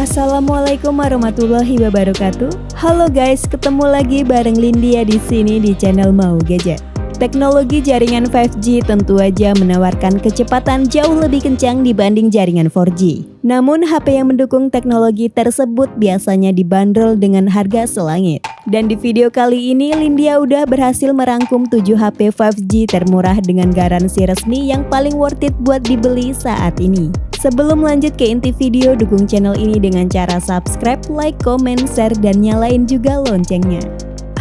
Assalamualaikum warahmatullahi wabarakatuh. Halo guys, ketemu lagi bareng Lindia di sini di channel Mau Gadget. Teknologi jaringan 5G tentu aja menawarkan kecepatan jauh lebih kencang dibanding jaringan 4G. Namun HP yang mendukung teknologi tersebut biasanya dibanderol dengan harga selangit. Dan di video kali ini Lindia udah berhasil merangkum 7 HP 5G termurah dengan garansi resmi yang paling worth it buat dibeli saat ini. Sebelum lanjut ke inti video, dukung channel ini dengan cara subscribe, like, komen, share, dan nyalain juga loncengnya.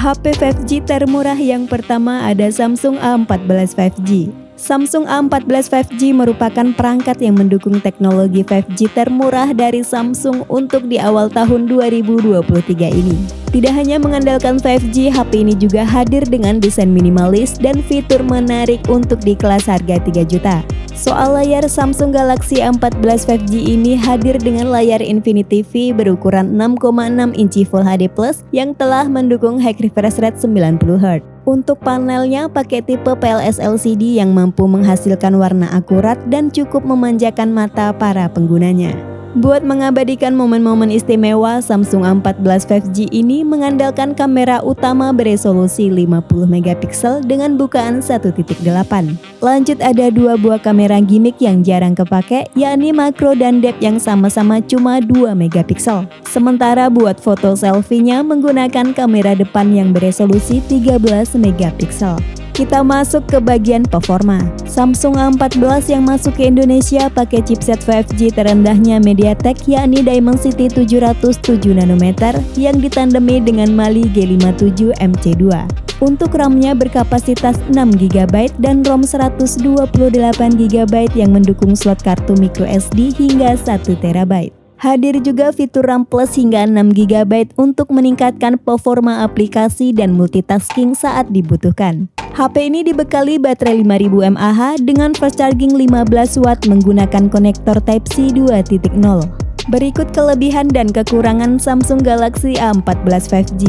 HP 5G termurah yang pertama ada Samsung A14 5G. Samsung A14 5G merupakan perangkat yang mendukung teknologi 5G termurah dari Samsung untuk di awal tahun 2023 ini. Tidak hanya mengandalkan 5G, HP ini juga hadir dengan desain minimalis dan fitur menarik untuk di kelas harga 3 juta. Soal layar, Samsung Galaxy A14 5G ini hadir dengan layar Infinity V berukuran 6,6 inci Full HD Plus yang telah mendukung high refresh rate 90Hz. Untuk panelnya pakai tipe PLS LCD yang mampu menghasilkan warna akurat dan cukup memanjakan mata para penggunanya. Buat mengabadikan momen-momen istimewa, Samsung A14 5G ini mengandalkan kamera utama beresolusi 50 megapiksel dengan bukaan 1.8. Lanjut ada 2 buah kamera gimmick yang jarang kepake, yakni makro dan depth yang sama-sama cuma 2 megapiksel. Sementara buat foto selfie-nya menggunakan kamera depan yang beresolusi 13 megapiksel. Kita masuk ke bagian performa. Samsung A14 yang masuk ke Indonesia pakai chipset 5G terendahnya MediaTek yakni Dimensity 707 nanometer yang ditandemi dengan Mali G57 MC2. Untuk RAM-nya berkapasitas 6GB dan ROM 128GB yang mendukung slot kartu microSD hingga 1TB. Hadir juga fitur RAM Plus hingga 6GB untuk meningkatkan performa aplikasi dan multitasking saat dibutuhkan. HP ini dibekali baterai 5000 mAh dengan fast charging 15 watt menggunakan konektor Type-C 2.0. Berikut kelebihan dan kekurangan Samsung Galaxy A14 5G.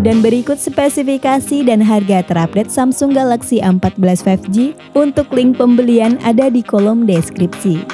Dan berikut spesifikasi dan harga terupdate Samsung Galaxy A14 5G. Untuk link pembelian ada di kolom deskripsi.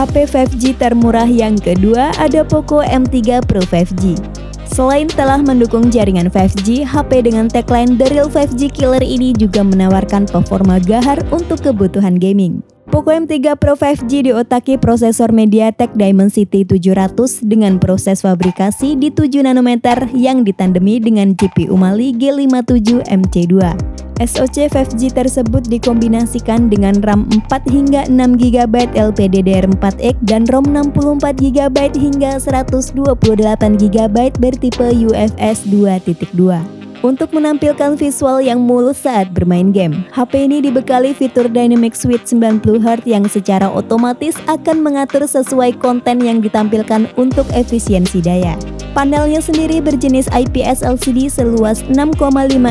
HP 5G termurah yang kedua ada Poco M3 Pro 5G. Selain telah mendukung jaringan 5G, HP dengan tagline The Real 5G Killer ini juga menawarkan performa gahar untuk kebutuhan gaming. Poco M3 Pro 5G diotaki prosesor MediaTek Dimensity 700 dengan proses fabrikasi di 7 nanometer yang ditandemi dengan GPU Mali G57 MC2. SoC 5G tersebut dikombinasikan dengan RAM 4 hingga 6GB LPDDR4X dan ROM 64GB hingga 128GB bertipe UFS 2.2. Untuk menampilkan visual yang mulus saat bermain game, HP ini dibekali fitur Dynamic Switch 90Hz yang secara otomatis akan mengatur sesuai konten yang ditampilkan untuk efisiensi daya. Panelnya sendiri berjenis IPS LCD seluas 6,5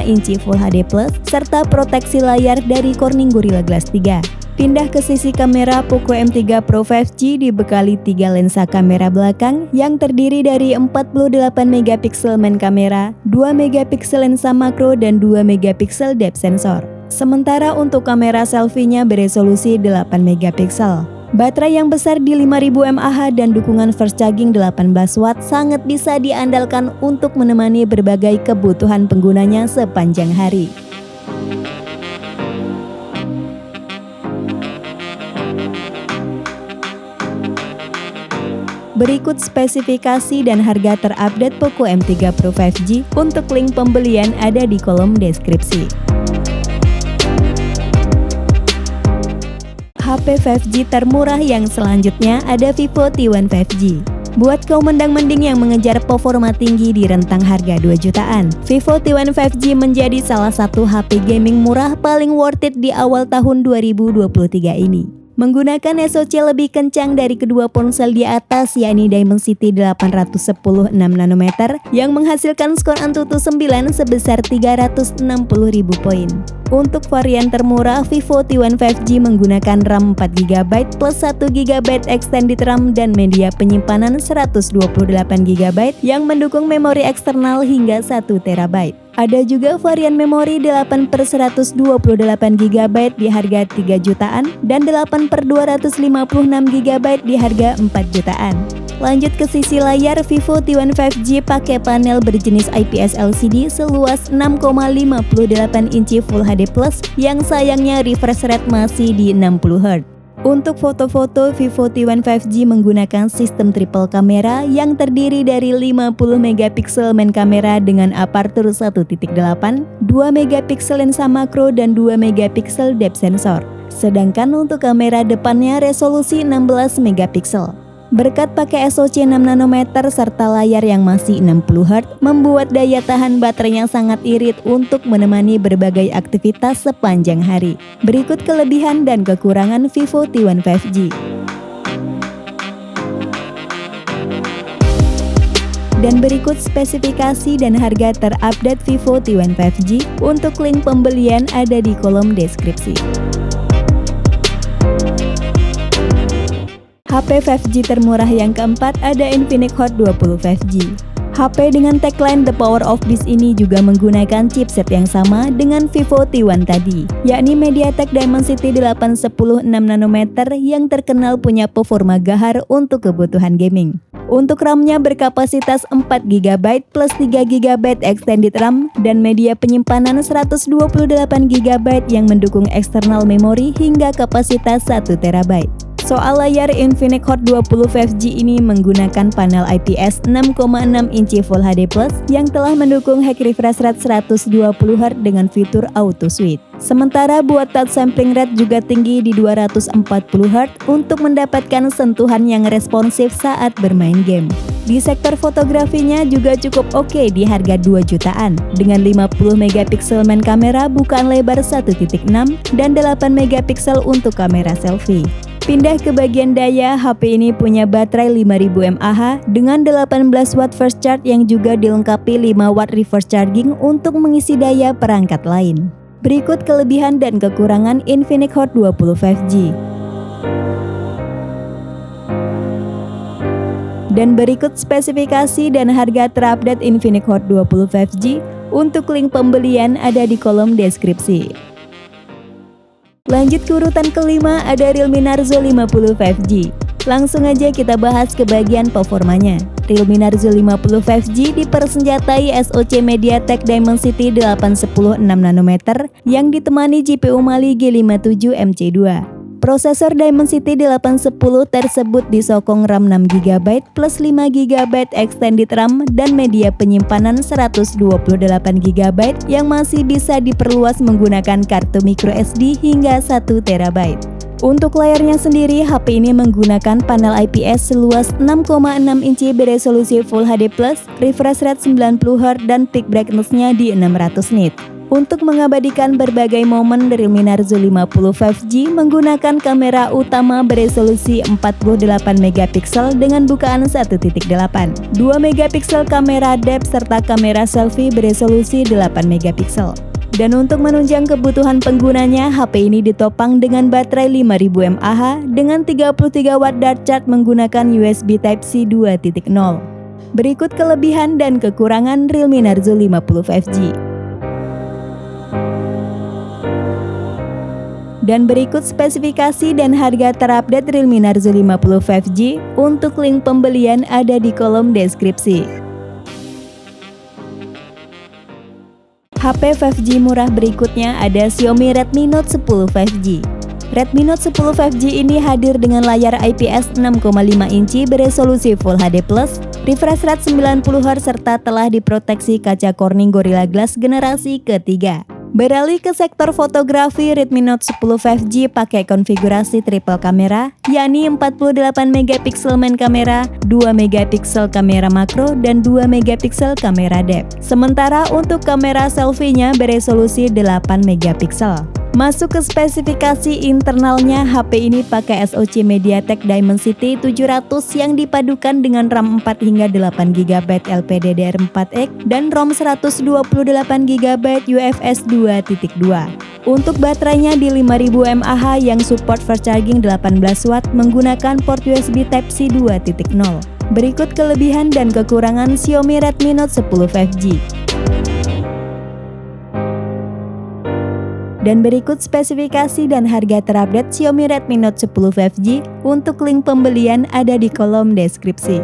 inci Full HD Plus serta proteksi layar dari Corning Gorilla Glass 3. Pindah ke sisi kamera, Poco M3 Pro 5G dibekali 3 lensa kamera belakang yang terdiri dari 48 megapiksel main kamera, 2 megapiksel lensa makro dan 2 megapiksel depth sensor. Sementara untuk kamera selfie-nya beresolusi 8 megapiksel. Baterai yang besar di 5000 mAh dan dukungan fast charging 18 watt sangat bisa diandalkan untuk menemani berbagai kebutuhan penggunanya sepanjang hari. Berikut spesifikasi dan harga terupdate Poco M3 Pro 5G. Untuk link pembelian ada di kolom deskripsi. HP 5G termurah yang selanjutnya ada Vivo T1 5G. Buat kaum mendang-mending yang mengejar performa tinggi di rentang harga 2 jutaan, Vivo T1 5G menjadi salah satu HP gaming murah paling worth it di awal tahun 2023 ini. Menggunakan SoC lebih kencang dari kedua ponsel di atas yakni Dimensity 810 6 nanometer yang menghasilkan skor Antutu 9 sebesar 360.000 poin. Untuk varian termurah, Vivo T1 5G menggunakan RAM 4GB plus 1GB extended RAM dan media penyimpanan 128GB yang mendukung memori eksternal hingga 1TB. Ada juga varian memori 8/128 GB di harga 3 jutaan dan 8/256 GB di harga 4 jutaan. Lanjut ke sisi layar, Vivo T1 5G pakai panel berjenis IPS LCD seluas 6,58 inci Full HD Plus yang sayangnya refresh rate masih di 60 Hz. Untuk foto-foto, Vivo T1 5G menggunakan sistem triple kamera yang terdiri dari 50 megapiksel main kamera dengan aperture 1.8, 2 megapiksel lensa makro dan 2 megapiksel depth sensor. Sedangkan untuk kamera depannya resolusi 16 megapiksel. Berkat pakai SoC 6 nanometer serta layar yang masih 60 Hz, membuat daya tahan baterainya sangat irit untuk menemani berbagai aktivitas sepanjang hari. Berikut kelebihan dan kekurangan Vivo T1 5G. Dan berikut spesifikasi dan harga terupdate Vivo T1 5G. Untuk link pembelian ada di kolom deskripsi. HP 5G termurah yang keempat ada Infinix Hot 20 5G. HP dengan tagline The Power of Beast ini juga menggunakan chipset yang sama dengan Vivo T1 tadi, yakni MediaTek Dimensity 810 6 nanometer yang terkenal punya performa gahar untuk kebutuhan gaming. Untuk RAM-nya berkapasitas 4 GB plus 3 GB extended RAM dan media penyimpanan 128 GB yang mendukung external memory hingga kapasitas 1 TB. Soal layar, Infinix Hot 20 5G ini menggunakan panel IPS 6,6 inci Full HD Plus yang telah mendukung high refresh rate 120 Hz dengan fitur Auto Switch. Sementara buat touch sampling rate juga tinggi di 240 Hz untuk mendapatkan sentuhan yang responsif saat bermain game. Di sektor fotografinya juga cukup oke di harga 2 jutaan dengan 50 megapiksel main kamera bukaan lebar 1.6 dan 8 megapiksel untuk kamera selfie. Pindah ke bagian daya, HP ini punya baterai 5000 mAh dengan 18 watt fast charge yang juga dilengkapi 5 watt reverse charging untuk mengisi daya perangkat lain. Berikut kelebihan dan kekurangan Infinix Hot 20 5G. Dan berikut spesifikasi dan harga terupdate Infinix Hot 20 5G. Untuk link pembelian ada di kolom deskripsi. Lanjut ke urutan kelima ada Realme Narzo 50 5G. Langsung aja kita bahas ke bagian performanya. Realme Narzo 50 5G dipersenjatai SoC MediaTek Dimensity 810 6 nanometer yang ditemani GPU Mali G57 MC2. Prosesor Dimensity 810 tersebut disokong RAM 6GB plus 5GB extended RAM dan media penyimpanan 128GB yang masih bisa diperluas menggunakan kartu microSD hingga 1TB. Untuk layarnya sendiri, HP ini menggunakan panel IPS seluas 6,6 inci beresolusi Full HD+, refresh rate 90Hz dan peak brightness-nya di 600 nit. Untuk mengabadikan berbagai momen, Realme Narzo 50 5G menggunakan kamera utama beresolusi 48 megapiksel dengan bukaan 1.8, 2 megapiksel kamera depth serta kamera selfie beresolusi 8 megapiksel. Dan untuk menunjang kebutuhan penggunanya, HP ini ditopang dengan baterai 5000 mAh dengan 33 watt dart charge menggunakan USB Type-C 2.0. Berikut kelebihan dan kekurangan Realme Narzo 50 5G. Dan berikut spesifikasi dan harga terupdate Realme Narzo 50 5G. Untuk link pembelian ada di kolom deskripsi. HP 5G murah berikutnya ada Xiaomi Redmi Note 10 5G. Redmi Note 10 5G ini hadir dengan layar IPS 6,5 inci beresolusi Full HD+, refresh rate 90Hz serta telah diproteksi kaca Corning Gorilla Glass generasi ketiga. Beralih ke sektor fotografi, Redmi Note 10 5G pakai konfigurasi triple kamera, yakni 48 megapiksel main kamera, 2 megapiksel kamera makro, dan 2 megapiksel kamera depth. Sementara untuk kamera selfie-nya beresolusi 8 megapiksel. Masuk ke spesifikasi internalnya, HP ini pakai SoC MediaTek Dimensity 700 yang dipadukan dengan RAM 4 hingga 8GB LPDDR4X dan ROM 128GB UFS 2.2. Untuk baterainya di 5000 mAh yang support fast charging 18 watt menggunakan port USB Type-C 2.0. Berikut kelebihan dan kekurangan Xiaomi Redmi Note 10 5G. Dan berikut spesifikasi dan harga terupdate Xiaomi Redmi Note 10 5G. Untuk link pembelian ada di kolom deskripsi.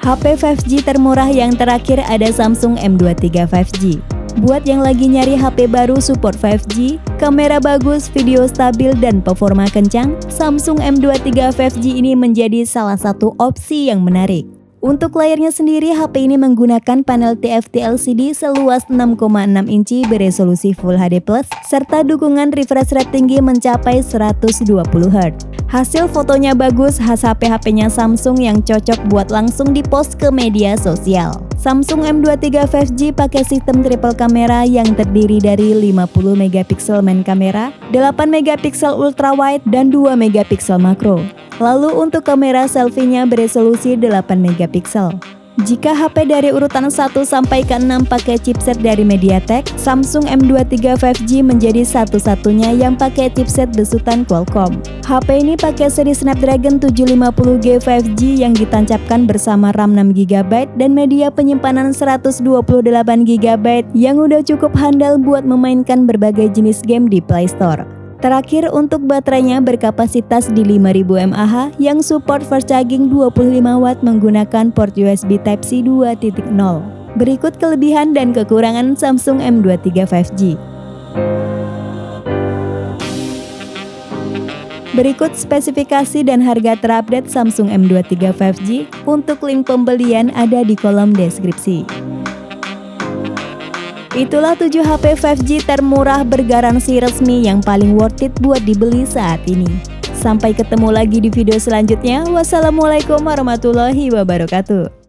HP 5G termurah yang terakhir ada Samsung M23 5G. Buat yang lagi nyari HP baru support 5G, kamera bagus, video stabil, dan performa kencang, Samsung M23 5G ini menjadi salah satu opsi yang menarik. Untuk layarnya sendiri, HP ini menggunakan panel TFT LCD seluas 6,6 inci beresolusi Full HD+, serta dukungan refresh rate tinggi mencapai 120 Hz. Hasil fotonya bagus, khas HP-HP-nya Samsung yang cocok buat langsung dipost ke media sosial. Samsung M23 5G pakai sistem triple kamera yang terdiri dari 50 megapiksel main kamera, 8 megapiksel ultrawide, dan 2 megapiksel makro. Lalu untuk kamera selfie-nya beresolusi 8 megapiksel. Jika HP dari urutan 1 sampai ke 6 pakai chipset dari MediaTek, Samsung M23 5G menjadi satu-satunya yang pakai chipset besutan Qualcomm. HP ini pakai seri Snapdragon 750G 5G yang ditancapkan bersama RAM 6GB dan media penyimpanan 128GB yang udah cukup handal buat memainkan berbagai jenis game di Play Store. Terakhir, untuk baterainya berkapasitas di 5000 mAh yang support fast charging 25 Watt menggunakan port USB Type-C 2.0. Berikut kelebihan dan kekurangan Samsung M23 5G. Berikut spesifikasi dan harga terupdate Samsung M23 5G. Untuk link pembelian ada di kolom deskripsi. Itulah 7 HP 5G termurah bergaransi resmi yang paling worth it buat dibeli saat ini. Sampai ketemu lagi di video selanjutnya. Wassalamualaikum warahmatullahi wabarakatuh.